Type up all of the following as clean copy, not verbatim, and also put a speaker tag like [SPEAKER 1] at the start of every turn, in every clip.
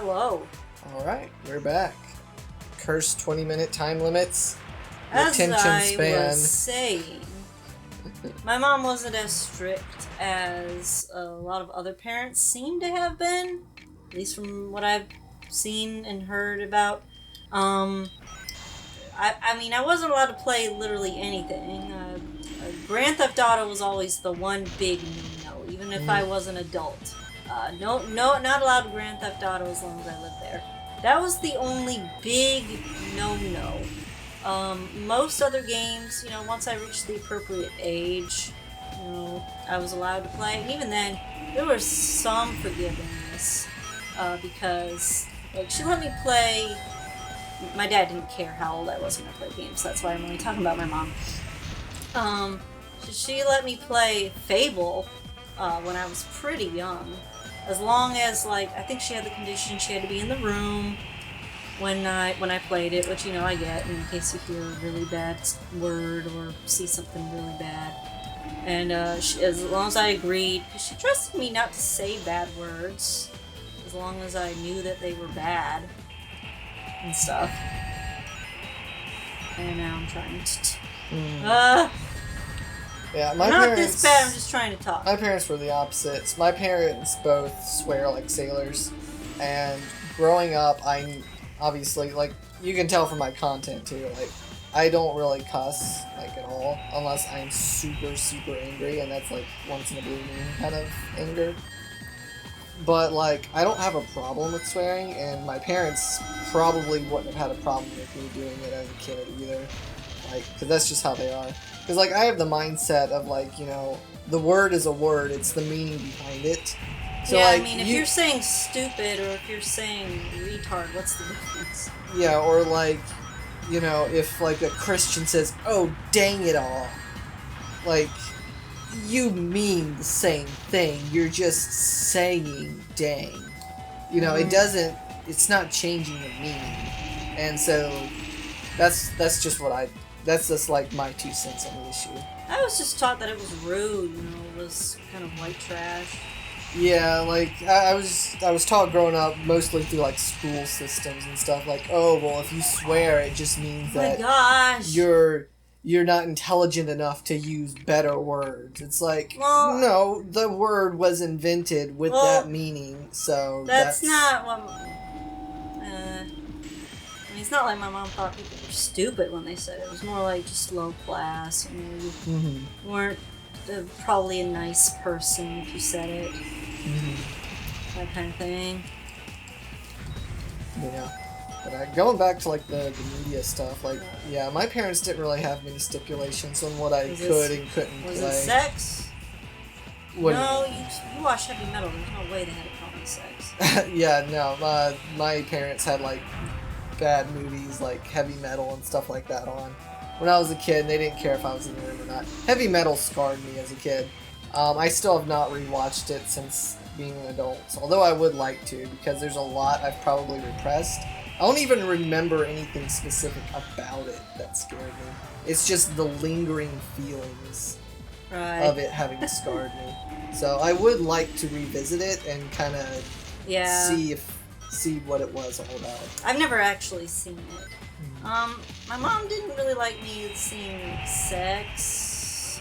[SPEAKER 1] Hello.
[SPEAKER 2] Alright, we're back. Cursed 20-minute time limits.
[SPEAKER 1] As
[SPEAKER 2] Attention
[SPEAKER 1] I
[SPEAKER 2] span.
[SPEAKER 1] was saying, my mom wasn't as strict as a lot of other parents seem to have been, at least from what I've seen and heard about. I mean, I wasn't allowed to play literally anything. Grand Theft Auto was always the one big no, even if I was an adult. No, not allowed Grand Theft Auto as long as I lived there. That was the only big no. Most other games, once I reached the appropriate age, I was allowed to play. And even then, there was some forgiveness, because, she let me play. My dad didn't care how old I was when I played games. That's why I'm only talking about my mom. She let me play Fable when I was pretty young. As long as, I think she had the condition she had to be in the room when I played it, which, I get in case you hear a really bad word or see something really bad. And as long as I agreed, because she trusted me not to say bad words, as long as I knew that they were bad and stuff. And now I'm trying to...
[SPEAKER 2] Yeah, my
[SPEAKER 1] not
[SPEAKER 2] parents...
[SPEAKER 1] this bad, I'm just trying to talk.
[SPEAKER 2] My parents were the opposites. My parents both swear like sailors. And growing up, I obviously, you can tell from my content too, I don't really cuss, at all. Unless I'm super, super angry, and that's, once in a blue moon kind of anger. But, I don't have a problem with swearing, and my parents probably wouldn't have had a problem with me doing it as a kid either. Because that's just how they are. Because, I have the mindset of, the word is a word, it's the meaning behind it. So,
[SPEAKER 1] yeah, if you're saying stupid or if you're saying retard, what's the difference?
[SPEAKER 2] Yeah, or, if, a Christian says, oh, dang it all, you mean the same thing, you're just saying dang. It's not changing the meaning. And so, that's just my 2 cents on the issue.
[SPEAKER 1] I was just taught that it was rude, it was kind of white trash.
[SPEAKER 2] Yeah, I was taught growing up mostly through, school systems and stuff, oh, well, if you swear, it just means that you're not intelligent enough to use better words. It's no, the word was invented with that meaning, so that's
[SPEAKER 1] not what... it's not like my mom thought people were stupid when they said it. It was more just low class, you weren't probably a nice person if you said it. That kind of thing.
[SPEAKER 2] Yeah. But going back to the media stuff, my parents didn't really have many stipulations on what I could and couldn't play.
[SPEAKER 1] Was it sex? No, you watch heavy metal. There's no way they had a problem with sex.
[SPEAKER 2] Yeah, no. My parents had bad movies heavy metal and stuff like that on when I was a kid, and they didn't care if I was in the room or not. Heavy metal scarred me as a kid. I still have not rewatched it since being an adult, although I would like to, because there's a lot I've probably repressed. I don't even remember anything specific about it that scared me. It's just the lingering feelings of it having scarred me. So I would like to revisit it and kind of see what it was all about.
[SPEAKER 1] I've never actually seen it. My mom didn't really like me seeing sex,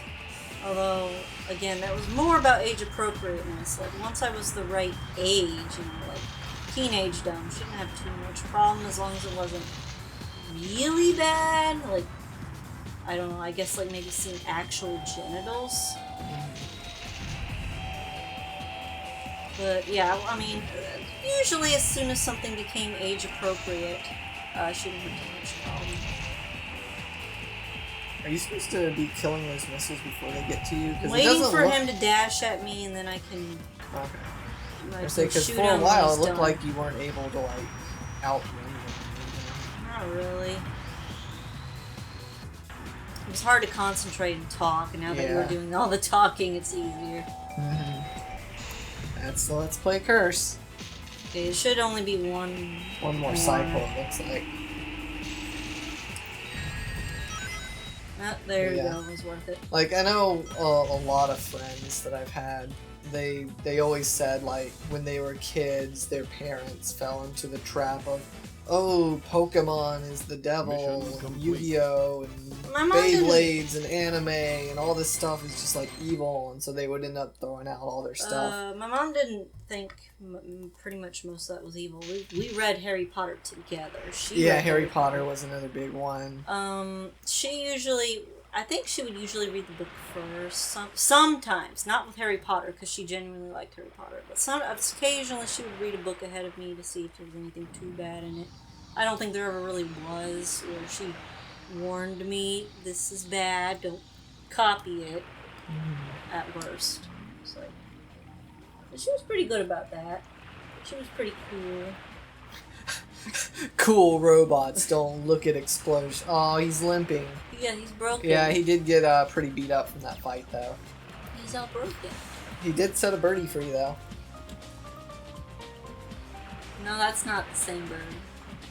[SPEAKER 1] although, again, that was more about age appropriateness. Once I was the right age, teenage-dom, shouldn't have too much problem as long as it wasn't really bad. I don't know, I guess maybe seeing actual genitals. But yeah, usually as soon as something became age appropriate, shouldn't have too much problem.
[SPEAKER 2] Are you supposed to be killing those missiles before they get to you?
[SPEAKER 1] Waiting for him to dash at me, and then I can.
[SPEAKER 2] Okay. Because for a while it looked like you weren't able to outrun them.
[SPEAKER 1] Not really. It was hard to concentrate and talk, and now that we're doing all the talking, it's easier.
[SPEAKER 2] That's the Let's Play curse.
[SPEAKER 1] Okay, it should only be one
[SPEAKER 2] more cycle, it looks like.
[SPEAKER 1] There you go. It was worth it.
[SPEAKER 2] Like, I know a lot of friends that I've had, they always said, like, when they were kids, their parents fell into the trap of, oh, Pokemon is the devil, and Yu-Gi-Oh! And Beyblades and anime, and all this stuff is just, like, evil, and so they would end up throwing out all their stuff.
[SPEAKER 1] My mom didn't think pretty much most of that was evil. We read Harry Potter together.
[SPEAKER 2] Harry Potter was another big one.
[SPEAKER 1] I think she would usually read the book first. Sometimes, not with Harry Potter, because she genuinely liked Harry Potter. But occasionally she would read a book ahead of me to see if there was anything too bad in it. I don't think there ever really was, where she warned me, this is bad, don't copy it, at worst. So, but she was pretty good about that. She was pretty cool.
[SPEAKER 2] Cool robots don't look at explosion. Oh, he's limping.
[SPEAKER 1] Yeah, he's broken.
[SPEAKER 2] Yeah, he did get pretty beat up from that fight, though.
[SPEAKER 1] He's all broken.
[SPEAKER 2] He did set a birdie free, though.
[SPEAKER 1] No, that's not the same bird.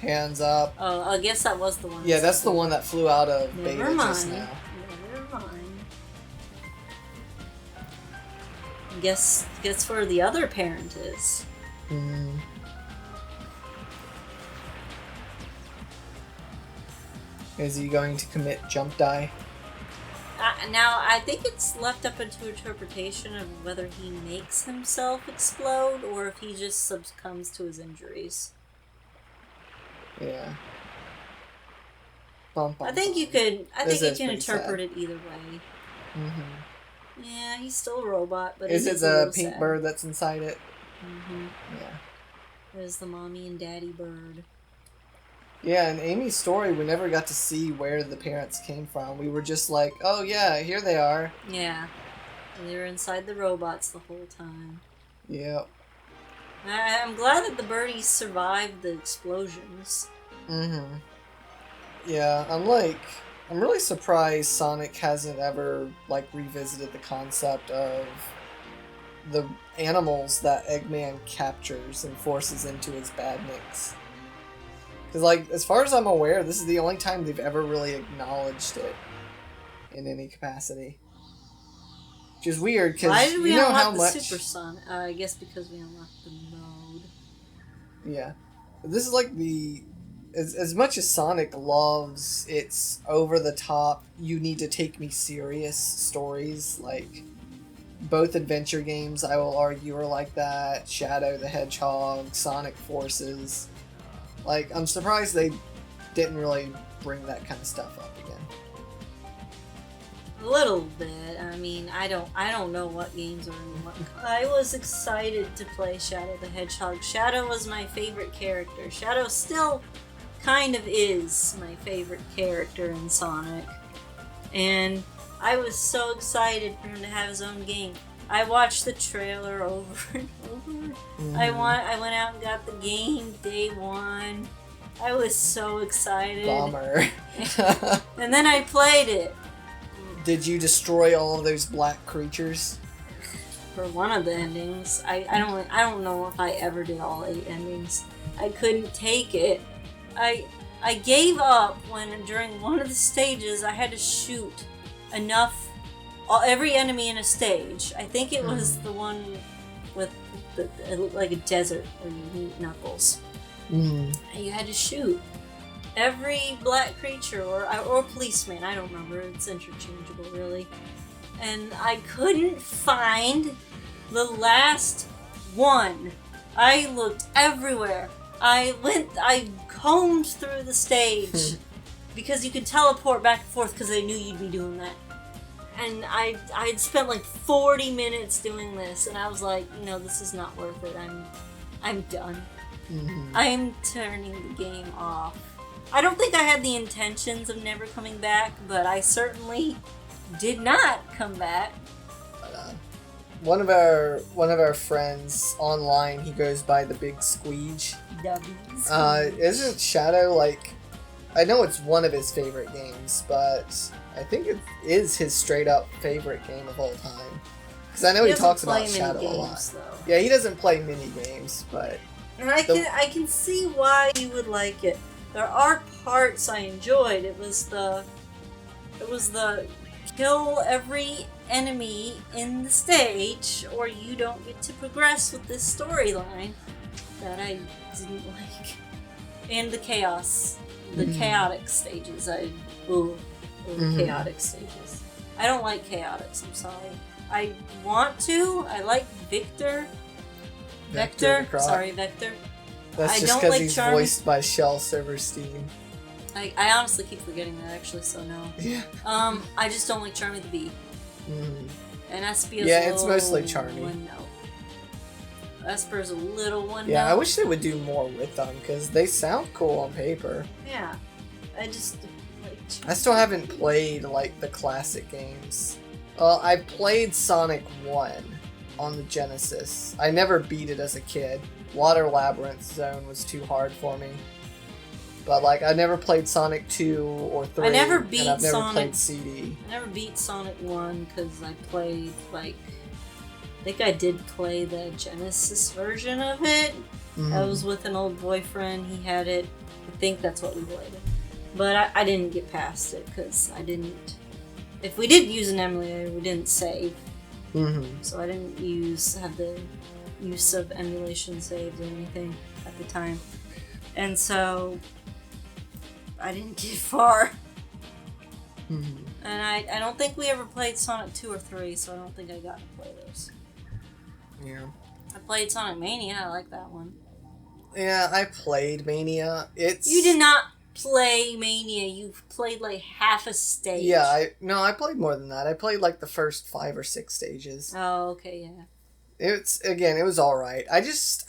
[SPEAKER 2] Hands up.
[SPEAKER 1] Oh, I guess that was the one.
[SPEAKER 2] Yeah, that's the one that flew out of
[SPEAKER 1] Never
[SPEAKER 2] beta
[SPEAKER 1] mind.
[SPEAKER 2] just now.
[SPEAKER 1] Never mind. Guess where the other parent is.
[SPEAKER 2] Is he going to commit jump die?
[SPEAKER 1] Now, I think it's left up into interpretation of whether he makes himself explode or if he just succumbs to his injuries.
[SPEAKER 2] Yeah.
[SPEAKER 1] I think you can interpret it either way. Yeah, he's still a robot, but
[SPEAKER 2] is it the pink bird that's inside it? Yeah.
[SPEAKER 1] There's the mommy and daddy bird.
[SPEAKER 2] Yeah, in Amy's story, we never got to see where the parents came from. We were just like, oh yeah, here they are.
[SPEAKER 1] Yeah. And they were inside the robots the whole time.
[SPEAKER 2] Yep.
[SPEAKER 1] I'm glad that the birdies survived the explosions.
[SPEAKER 2] Yeah, I'm really surprised Sonic hasn't ever, like, revisited the concept of the animals that Eggman captures and forces into his badniks. Because, like, as far as I'm aware, this is the only time they've ever really acknowledged it in any capacity. Which is weird, because
[SPEAKER 1] why did we
[SPEAKER 2] you know
[SPEAKER 1] unlock
[SPEAKER 2] how
[SPEAKER 1] the
[SPEAKER 2] much...
[SPEAKER 1] Super Sonic? I guess because we unlocked the mode.
[SPEAKER 2] Yeah. This is like the... As much as Sonic loves its over-the-top, you need to take me serious stories, like, both adventure games, I will argue, are like that. Shadow the Hedgehog, Sonic Forces... Like, I'm surprised they didn't really bring that kind of stuff up again.
[SPEAKER 1] A little bit. I mean, I don't know what games are in what. I was excited to play Shadow the Hedgehog. Shadow was my favorite character. Shadow still kind of is my favorite character in Sonic. And I was so excited for him to have his own game. I watched the trailer over and over. I went out and got the game day one. I was so excited.
[SPEAKER 2] Bummer.
[SPEAKER 1] And then I played it.
[SPEAKER 2] Did you destroy all of those black creatures?
[SPEAKER 1] For one of the endings. I don't know if I ever did all 8 endings. I couldn't take it. I gave up when during one of the stages I had to shoot enough every enemy in a stage. I think it was the one with it looked like a desert where you meet Knuckles. And you had to shoot every black creature or policeman. I don't remember. It's interchangeable, really. And I couldn't find the last one. I looked everywhere. I combed through the stage because you could teleport back and forth because they knew you'd be doing that. And I'd spent like 40 minutes doing this, and I was like, no, this is not worth it. I'm done. I'm turning the game off. I don't think I had the intentions of never coming back, but I certainly did not come back.
[SPEAKER 2] One of our friends online, he goes by the Big Squeege. Isn't Shadow like? I know it's one of his favorite games, but I think it is his straight up favorite game of all time. Because I know he talks about Shadow a lot. Though. Yeah, he doesn't play mini games, but
[SPEAKER 1] and I can see why you would like it. There are parts I enjoyed. It was the It was the kill every enemy in the stage, or you don't get to progress with this storyline that I didn't like. And the chaos. The chaotic stages. Chaotic stages. I don't like chaotics, I'm sorry. I want to. I like Vector. Vector.
[SPEAKER 2] That's
[SPEAKER 1] I
[SPEAKER 2] just
[SPEAKER 1] don't
[SPEAKER 2] because
[SPEAKER 1] like
[SPEAKER 2] he's
[SPEAKER 1] Charmy.
[SPEAKER 2] voiced by Shel Silverstein.
[SPEAKER 1] I honestly keep forgetting that, actually, so no.
[SPEAKER 2] Yeah.
[SPEAKER 1] I just don't like Charmy the Bee. And Espio's
[SPEAKER 2] it's mostly Charmy.
[SPEAKER 1] one note. Esper's a little one
[SPEAKER 2] Yeah,
[SPEAKER 1] note.
[SPEAKER 2] I wish they would do more with them, because they sound cool on paper.
[SPEAKER 1] Yeah. I just...
[SPEAKER 2] I still haven't played, like, the classic games. Well, I played Sonic 1 on the Genesis. I never beat it as a kid. Water Labyrinth Zone was too hard for me. But, like, I never played Sonic 2 or 3.
[SPEAKER 1] I never beat
[SPEAKER 2] and I've never
[SPEAKER 1] Sonic.
[SPEAKER 2] played CD.
[SPEAKER 1] I never beat Sonic 1 because I played, like... I think I did play the Genesis version of it. I was with an old boyfriend. He had it. I think that's what we played it. But I didn't get past it because I didn't... If we did use an emulator, we didn't save. So I didn't have the use of emulation saved or anything at the time. And so I didn't get far. And I don't think we ever played Sonic 2 or 3, so I don't think I got to play those.
[SPEAKER 2] Yeah.
[SPEAKER 1] I played Sonic Mania. I like that one.
[SPEAKER 2] Yeah, I played Mania.
[SPEAKER 1] You did not play Mania. You played like half a stage.
[SPEAKER 2] Yeah, I played more than that. I played like the first 5 or 6 stages.
[SPEAKER 1] Oh, okay, yeah.
[SPEAKER 2] It was alright. I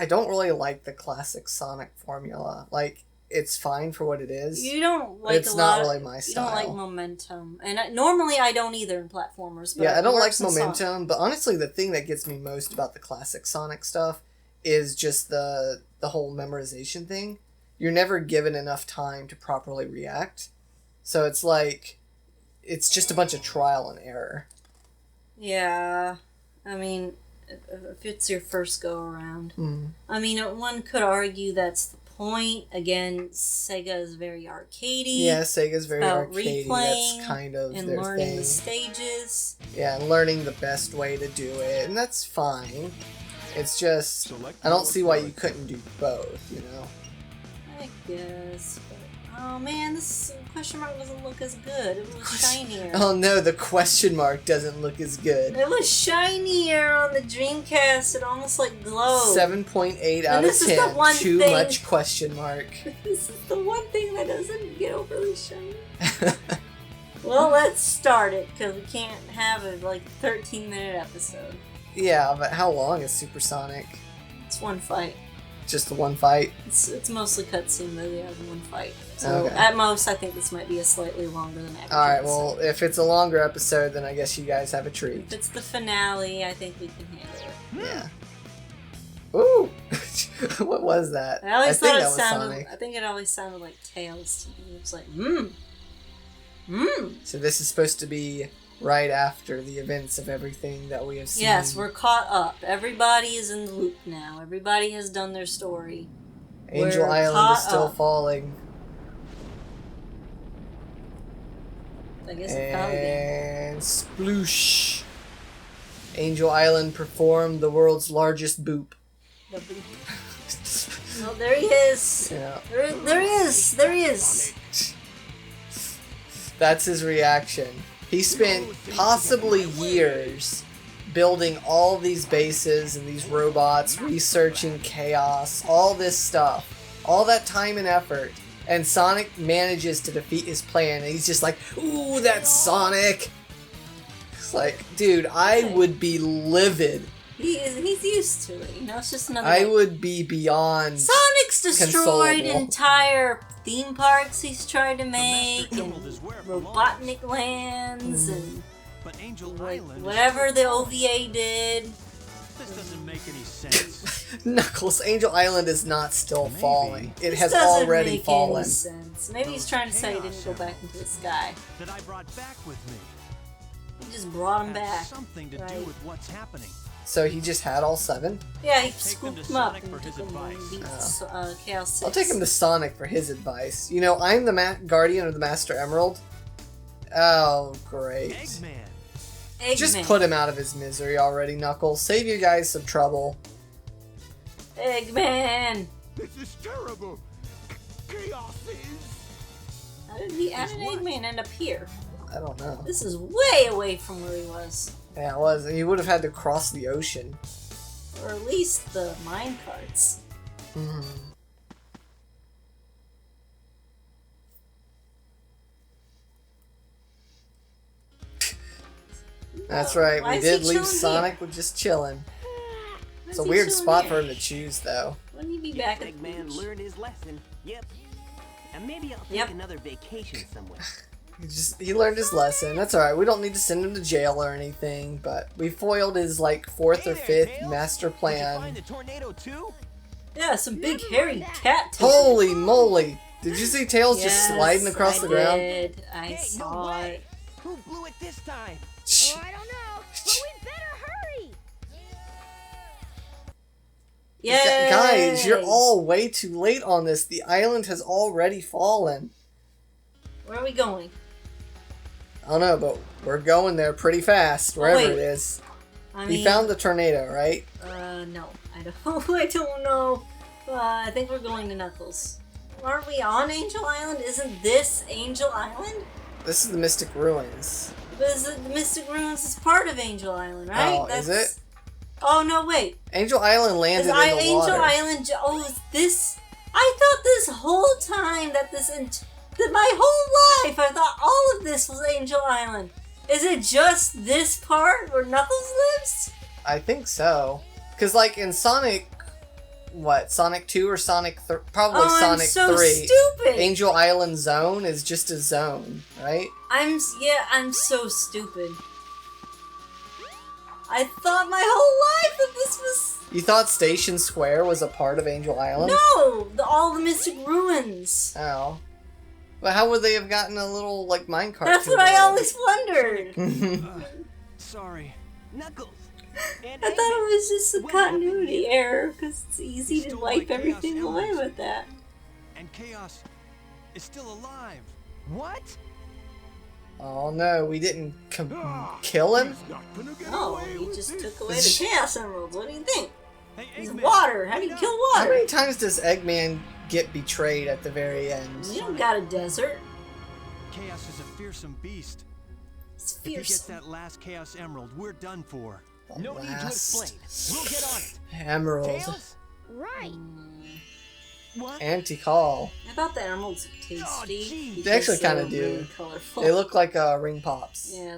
[SPEAKER 2] don't really like the classic Sonic formula. Like, it's fine for what it is.
[SPEAKER 1] You don't like
[SPEAKER 2] it's not really my style.
[SPEAKER 1] You don't like momentum. And normally I don't either in platformers. But
[SPEAKER 2] yeah, I don't like
[SPEAKER 1] momentum,
[SPEAKER 2] momentum, but honestly the thing that gets me most about the classic Sonic stuff is just the whole memorization thing. You're never given enough time to properly react. So it's like, it's just a bunch of trial and error.
[SPEAKER 1] Yeah. I mean, if it's your first go around. I mean, one could argue that's the point. Again, Sega is very arcadey.
[SPEAKER 2] Yeah, Sega's very arcadey.
[SPEAKER 1] Replaying
[SPEAKER 2] that's kind of
[SPEAKER 1] and
[SPEAKER 2] their
[SPEAKER 1] learning
[SPEAKER 2] thing.
[SPEAKER 1] the stages.
[SPEAKER 2] Yeah, and learning the best way to do it, and that's fine. It's just, I don't see why you couldn't do both, you know?
[SPEAKER 1] I guess, but... Oh man, this question mark doesn't look as good. It was shinier.
[SPEAKER 2] Oh no, the question mark doesn't look as good.
[SPEAKER 1] It was shinier on the Dreamcast. It almost like glowed.
[SPEAKER 2] 7.8 out of
[SPEAKER 1] this is the
[SPEAKER 2] 10.
[SPEAKER 1] one
[SPEAKER 2] Too
[SPEAKER 1] thing-
[SPEAKER 2] much question mark.
[SPEAKER 1] This is the one thing that doesn't get overly shiny. Well, let's start it, because we can't have a, 13-minute episode.
[SPEAKER 2] Yeah, but how long is Supersonic?
[SPEAKER 1] It's one fight.
[SPEAKER 2] Just the one fight?
[SPEAKER 1] It's mostly cutscene, but yeah, the one fight. So,
[SPEAKER 2] Okay.
[SPEAKER 1] at most, I think this might be a slightly longer than average.
[SPEAKER 2] Alright,
[SPEAKER 1] episode.
[SPEAKER 2] well, if it's a longer episode, then I guess you guys have a
[SPEAKER 1] If
[SPEAKER 2] treat.
[SPEAKER 1] it's the finale, I think we can handle it.
[SPEAKER 2] Yeah. Ooh! What was that?
[SPEAKER 1] I always
[SPEAKER 2] think
[SPEAKER 1] thought
[SPEAKER 2] that
[SPEAKER 1] it
[SPEAKER 2] was
[SPEAKER 1] sounded.
[SPEAKER 2] Sonic.
[SPEAKER 1] I think it always sounded like Tails to me. It was like,
[SPEAKER 2] So this is supposed to be right after the events of everything that we have seen.
[SPEAKER 1] Yes, we're caught up. Everybody is in the loop now. Everybody has done their story.
[SPEAKER 2] Angel
[SPEAKER 1] we're
[SPEAKER 2] Island
[SPEAKER 1] caught
[SPEAKER 2] is still
[SPEAKER 1] up.
[SPEAKER 2] falling.
[SPEAKER 1] I guess it fell again.
[SPEAKER 2] And sploosh. Angel Island performed the world's largest boop.
[SPEAKER 1] Oh, there he is.
[SPEAKER 2] Yeah.
[SPEAKER 1] There he is. There he is.
[SPEAKER 2] That's his reaction. He spent possibly years building all these bases and these robots, researching chaos, all this stuff. All that time and effort. And Sonic manages to defeat his plan, and he's just like, ooh, that's Sonic! It's like, dude, I would be livid.
[SPEAKER 1] He's used to it. You know, it's just another.
[SPEAKER 2] I would be beyond.
[SPEAKER 1] Sonic's destroyed
[SPEAKER 2] consolable.
[SPEAKER 1] entire theme parks he's tried to make, and Robotnik lands, and
[SPEAKER 3] But Angel
[SPEAKER 1] like
[SPEAKER 3] Island
[SPEAKER 1] whatever the OVA did.
[SPEAKER 3] This doesn't make any sense.
[SPEAKER 2] Knuckles, Angel Island is not still
[SPEAKER 3] Maybe.
[SPEAKER 2] falling. It
[SPEAKER 1] This
[SPEAKER 2] has
[SPEAKER 1] doesn't
[SPEAKER 2] already
[SPEAKER 1] make
[SPEAKER 2] fallen.
[SPEAKER 1] Any sense. Maybe he's trying to say he didn't go back into the sky.
[SPEAKER 3] That I brought back with me.
[SPEAKER 1] He just brought him
[SPEAKER 3] Has
[SPEAKER 1] back.
[SPEAKER 3] something to do
[SPEAKER 1] Right.
[SPEAKER 3] with what's happening.
[SPEAKER 2] So he just had all 7?
[SPEAKER 1] Yeah, he
[SPEAKER 3] Take them
[SPEAKER 1] scooped
[SPEAKER 3] to
[SPEAKER 1] him up
[SPEAKER 3] Sonic
[SPEAKER 1] and
[SPEAKER 3] for
[SPEAKER 1] took
[SPEAKER 3] his
[SPEAKER 1] him and
[SPEAKER 3] advice.
[SPEAKER 1] beat Chaos 6.
[SPEAKER 2] I'll take him to Sonic for his advice. You know, I'm the Guardian of the Master Emerald, Oh, great.
[SPEAKER 3] Eggman.
[SPEAKER 1] Eggman.
[SPEAKER 2] Just put him out of his misery already, Knuckles. Save you guys some trouble.
[SPEAKER 1] Eggman.
[SPEAKER 4] This is terrible. Chaos is.
[SPEAKER 1] How did Eggman end up here?
[SPEAKER 2] I don't know.
[SPEAKER 1] This is way away from where he was.
[SPEAKER 2] Yeah, it was. He would have had to cross the ocean.
[SPEAKER 1] Or at least the mine carts.
[SPEAKER 2] Mm. That's right.
[SPEAKER 1] Why
[SPEAKER 2] We
[SPEAKER 1] is he
[SPEAKER 2] did leave
[SPEAKER 1] chilling
[SPEAKER 2] Sonic
[SPEAKER 1] here?
[SPEAKER 2] with just chilling.
[SPEAKER 1] Why
[SPEAKER 2] It's
[SPEAKER 1] is
[SPEAKER 2] a
[SPEAKER 1] he
[SPEAKER 2] weird
[SPEAKER 1] chilling
[SPEAKER 2] spot
[SPEAKER 1] here?
[SPEAKER 2] for him to choose, though.
[SPEAKER 1] Wouldn't he be back at the
[SPEAKER 5] Eggman
[SPEAKER 1] beach?
[SPEAKER 5] learned his lesson. Yep. And maybe I'll take
[SPEAKER 1] Yep.
[SPEAKER 5] another vacation somewhere.
[SPEAKER 2] He learned his lesson. That's alright. We don't need to send him to jail or anything, but we foiled his, like, 4th or 5th master
[SPEAKER 5] Did you
[SPEAKER 2] plan.
[SPEAKER 5] find the tornado too?
[SPEAKER 1] Yeah, some big hairy cat. took it.
[SPEAKER 2] Holy moly! Did you see Tails just
[SPEAKER 1] Yes,
[SPEAKER 2] sliding across
[SPEAKER 1] I
[SPEAKER 2] the ground?
[SPEAKER 1] did. I
[SPEAKER 5] Hey, no
[SPEAKER 1] saw
[SPEAKER 5] way.
[SPEAKER 1] it.
[SPEAKER 5] Who blew it this time?
[SPEAKER 2] Shh.
[SPEAKER 6] Oh, I don't know, but we better hurry.
[SPEAKER 1] Yay!
[SPEAKER 2] Guys, you're all way too late on this. The island has already fallen.
[SPEAKER 1] Where are we going?
[SPEAKER 2] I don't know, but we're going there pretty fast, wherever
[SPEAKER 1] wait.
[SPEAKER 2] it is.
[SPEAKER 1] I
[SPEAKER 2] We found the tornado, right?
[SPEAKER 1] No. I don't. I don't know. I think we're going to Knuckles. Aren't we on Angel Island? Isn't this Angel Island?
[SPEAKER 2] This is the Mystic Ruins.
[SPEAKER 1] But the Mystic Ruins is part of Angel Island, right?
[SPEAKER 2] Oh, is it?
[SPEAKER 1] Oh no, wait.
[SPEAKER 2] Angel Island landed
[SPEAKER 1] Is
[SPEAKER 2] in the
[SPEAKER 1] Angel
[SPEAKER 2] water.
[SPEAKER 1] Island? Oh, is this? I thought this whole time that that my whole life I thought all of this was Angel Island. Is it just this part where Knuckles lives?
[SPEAKER 2] I think so. Because, like, in Sonic... What? Sonic 2 or Sonic... Probably
[SPEAKER 1] Oh,
[SPEAKER 2] Sonic
[SPEAKER 1] I'm so
[SPEAKER 2] 3.
[SPEAKER 1] stupid.
[SPEAKER 2] Angel Island Zone is just a zone, right?
[SPEAKER 1] I'm so stupid. I thought my whole life that this was
[SPEAKER 2] You thought Station Square was a part of Angel Island?
[SPEAKER 1] no, all the Mystic Ruins.
[SPEAKER 2] Oh. But how would they have gotten a little, like, minecart?
[SPEAKER 1] That's
[SPEAKER 2] to
[SPEAKER 1] what
[SPEAKER 2] it?
[SPEAKER 1] I always wondered.
[SPEAKER 3] Sorry.
[SPEAKER 5] Knuckles. And
[SPEAKER 1] I thought it was just a
[SPEAKER 5] What
[SPEAKER 1] continuity error because it's easy to
[SPEAKER 3] Stole
[SPEAKER 1] wipe
[SPEAKER 3] my Chaos
[SPEAKER 1] everything away
[SPEAKER 3] Emeralds.
[SPEAKER 1] with that.
[SPEAKER 3] And Chaos is still alive.
[SPEAKER 5] What?
[SPEAKER 2] Oh no, we didn't kill him?
[SPEAKER 4] He's not gonna get
[SPEAKER 1] No,
[SPEAKER 4] away
[SPEAKER 1] he
[SPEAKER 4] with
[SPEAKER 1] just
[SPEAKER 4] this.
[SPEAKER 1] took away the Chaos Emeralds. What do you think?
[SPEAKER 3] Hey,
[SPEAKER 1] He's
[SPEAKER 3] Eggman,
[SPEAKER 1] water. How do you
[SPEAKER 3] wait
[SPEAKER 1] kill
[SPEAKER 3] up.
[SPEAKER 2] How
[SPEAKER 1] water?
[SPEAKER 2] many times does Eggman get betrayed at the very end?
[SPEAKER 1] You don't got a desert.
[SPEAKER 3] Chaos is a fearsome beast.
[SPEAKER 1] It's
[SPEAKER 3] If he gets
[SPEAKER 1] fierce.
[SPEAKER 3] that last Chaos Emerald, we're done for.
[SPEAKER 2] The
[SPEAKER 5] No need to
[SPEAKER 2] last
[SPEAKER 5] explain. We'll get on it.
[SPEAKER 2] Emerald.
[SPEAKER 5] Tails?
[SPEAKER 6] Right.
[SPEAKER 5] What?
[SPEAKER 2] Anti-call.
[SPEAKER 1] I thought the emeralds were
[SPEAKER 5] Oh,
[SPEAKER 1] tasty.
[SPEAKER 5] gee.
[SPEAKER 1] because
[SPEAKER 2] They actually
[SPEAKER 1] they
[SPEAKER 2] kinda
[SPEAKER 1] were
[SPEAKER 2] do.
[SPEAKER 1] really colorful.
[SPEAKER 2] They look like ring pops.
[SPEAKER 1] Yeah,